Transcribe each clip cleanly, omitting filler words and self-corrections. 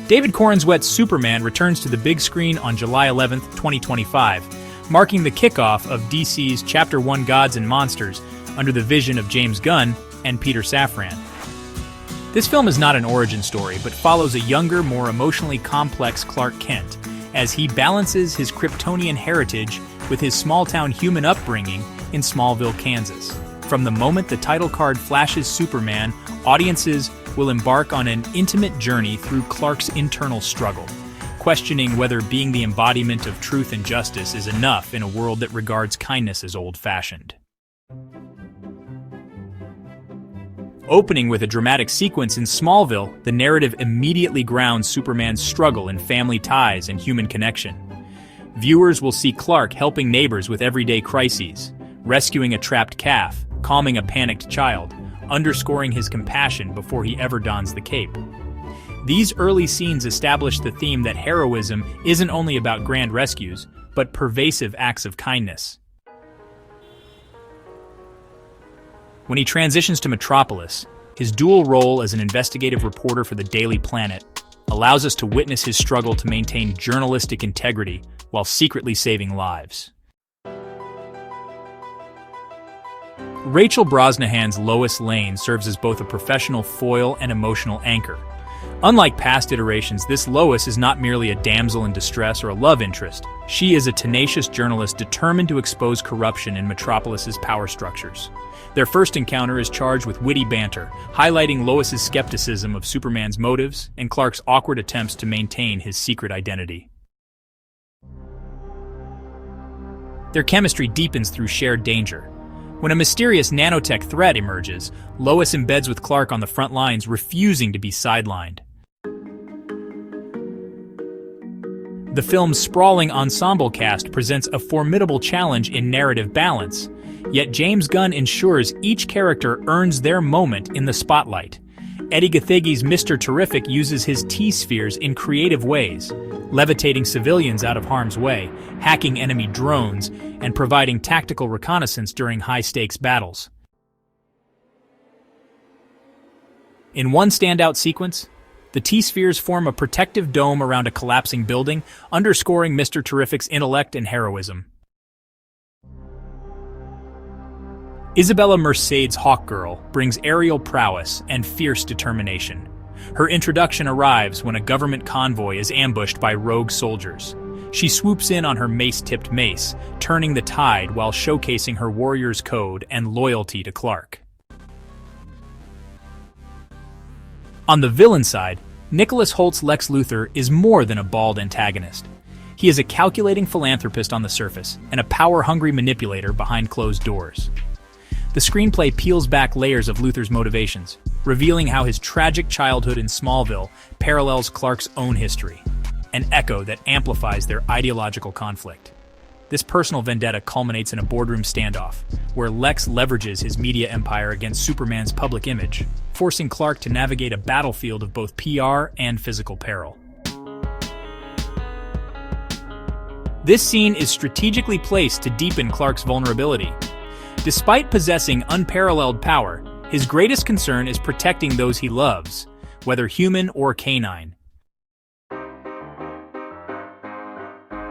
David Corenswet's Superman returns to the big screen on July 11, 2025, marking the kickoff of DC's Chapter 1 Gods and Monsters under the vision of James Gunn and Peter Safran. This film is not an origin story, but follows a younger, more emotionally complex Clark Kent as he balances his Kryptonian heritage with his small-town human upbringing in Smallville, Kansas. From the moment the title card flashes Superman, audiences will embark on an intimate journey through Clark's internal struggle, questioning whether being the embodiment of truth and justice is enough in a world that regards kindness as old-fashioned. Opening with a dramatic sequence in Smallville, the narrative immediately grounds Superman's struggle in family ties and human connection. Viewers will see Clark helping neighbors with everyday crises, rescuing a trapped calf, calming a panicked child, underscoring his compassion before he ever dons the cape. These early scenes establish the theme that heroism isn't only about grand rescues, but pervasive acts of kindness. When he transitions to Metropolis, his dual role as an investigative reporter for the Daily Planet allows us to witness his struggle to maintain journalistic integrity while secretly saving lives. Rachel Brosnahan's Lois Lane serves as both a professional foil and emotional anchor. Unlike past iterations, this Lois is not merely a damsel in distress or a love interest. She is a tenacious journalist determined to expose corruption in Metropolis's power structures. Their first encounter is charged with witty banter, highlighting Lois's skepticism of Superman's motives and Clark's awkward attempts to maintain his secret identity. Their chemistry deepens through shared danger. When a mysterious nanotech threat emerges, Lois embeds with Clark on the front lines, refusing to be sidelined. The film's sprawling ensemble cast presents a formidable challenge in narrative balance, yet James Gunn ensures each character earns their moment in the spotlight. Eddie Gathegi's Mr. Terrific uses his T-spheres in creative ways, levitating civilians out of harm's way, hacking enemy drones, and providing tactical reconnaissance during high-stakes battles. In one standout sequence, the T-spheres form a protective dome around a collapsing building, underscoring Mr. Terrific's intellect and heroism. Isabella Merced's Hawkgirl brings aerial prowess and fierce determination. Her introduction arrives when a government convoy is ambushed by rogue soldiers. She swoops in on her mace-tipped mace, turning the tide while showcasing her warrior's code and loyalty to Clark. On the villain side, Nicholas Holt's Lex Luthor is more than a bald antagonist. He is a calculating philanthropist on the surface and a power-hungry manipulator behind closed doors. The screenplay peels back layers of Luthor's motivations, revealing how his tragic childhood in Smallville parallels Clark's own history, an echo that amplifies their ideological conflict. This personal vendetta culminates in a boardroom standoff, where Lex leverages his media empire against Superman's public image, forcing Clark to navigate a battlefield of both PR and physical peril. This scene is strategically placed to deepen Clark's vulnerability. Despite possessing unparalleled power, his greatest concern is protecting those he loves, whether human or canine.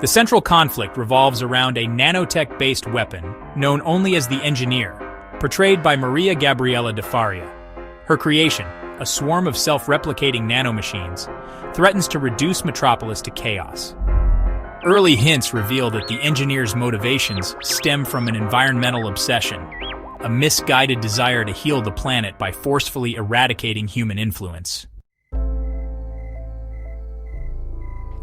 The central conflict revolves around a nanotech-based weapon known only as the Engineer, portrayed by Maria Gabriela de Faria. Her creation, a swarm of self-replicating nanomachines, threatens to reduce Metropolis to chaos. Early hints reveal that the Engineer's motivations stem from an environmental obsession, a misguided desire to heal the planet by forcefully eradicating human influence.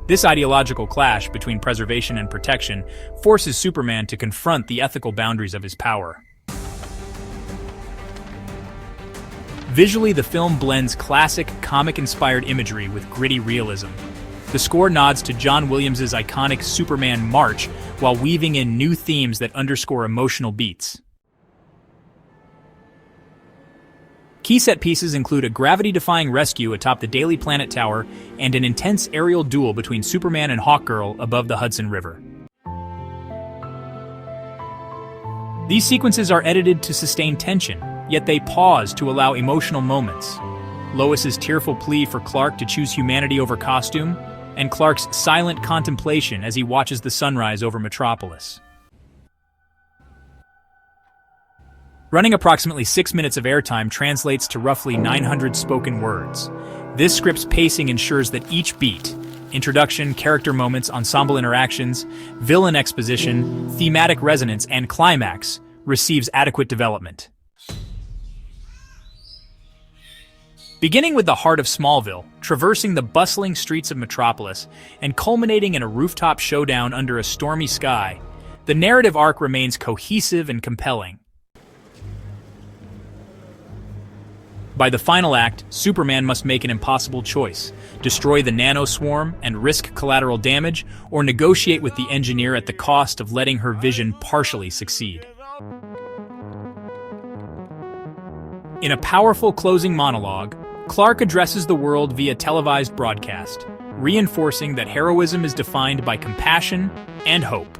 This ideological clash between preservation and protection forces Superman to confront the ethical boundaries of his power. Visually, the film blends classic, comic-inspired imagery with gritty realism. The score nods to John Williams' iconic Superman march while weaving in new themes that underscore emotional beats. Key set pieces include a gravity-defying rescue atop the Daily Planet Tower and an intense aerial duel between Superman and Hawkgirl above the Hudson River. These sequences are edited to sustain tension, yet they pause to allow emotional moments. Lois's tearful plea for Clark to choose humanity over costume, and Clark's silent contemplation as he watches the sunrise over Metropolis. Running approximately 6 minutes of airtime translates to roughly 900 spoken words. This script's pacing ensures that each beat, introduction, character moments, ensemble interactions, villain exposition, thematic resonance, and climax, receives adequate development. Beginning with the heart of Smallville, traversing the bustling streets of Metropolis, and culminating in a rooftop showdown under a stormy sky, the narrative arc remains cohesive and compelling. By the final act, Superman must make an impossible choice: destroy the nanoswarm and risk collateral damage, or negotiate with the engineer at the cost of letting her vision partially succeed. In a powerful closing monologue, Clark addresses the world via televised broadcast, reinforcing that heroism is defined by compassion and hope,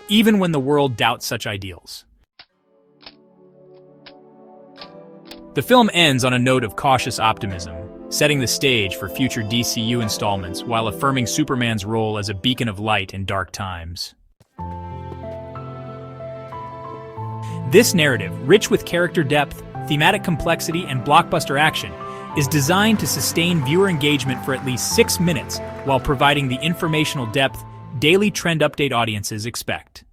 even when the world doubts such ideals. The film ends on a note of cautious optimism, setting the stage for future DCU installments while affirming Superman's role as a beacon of light in dark times. This narrative, rich with character depth, thematic complexity, and blockbuster action, is designed to sustain viewer engagement for at least 6 minutes while providing the informational depth daily trend update audiences expect.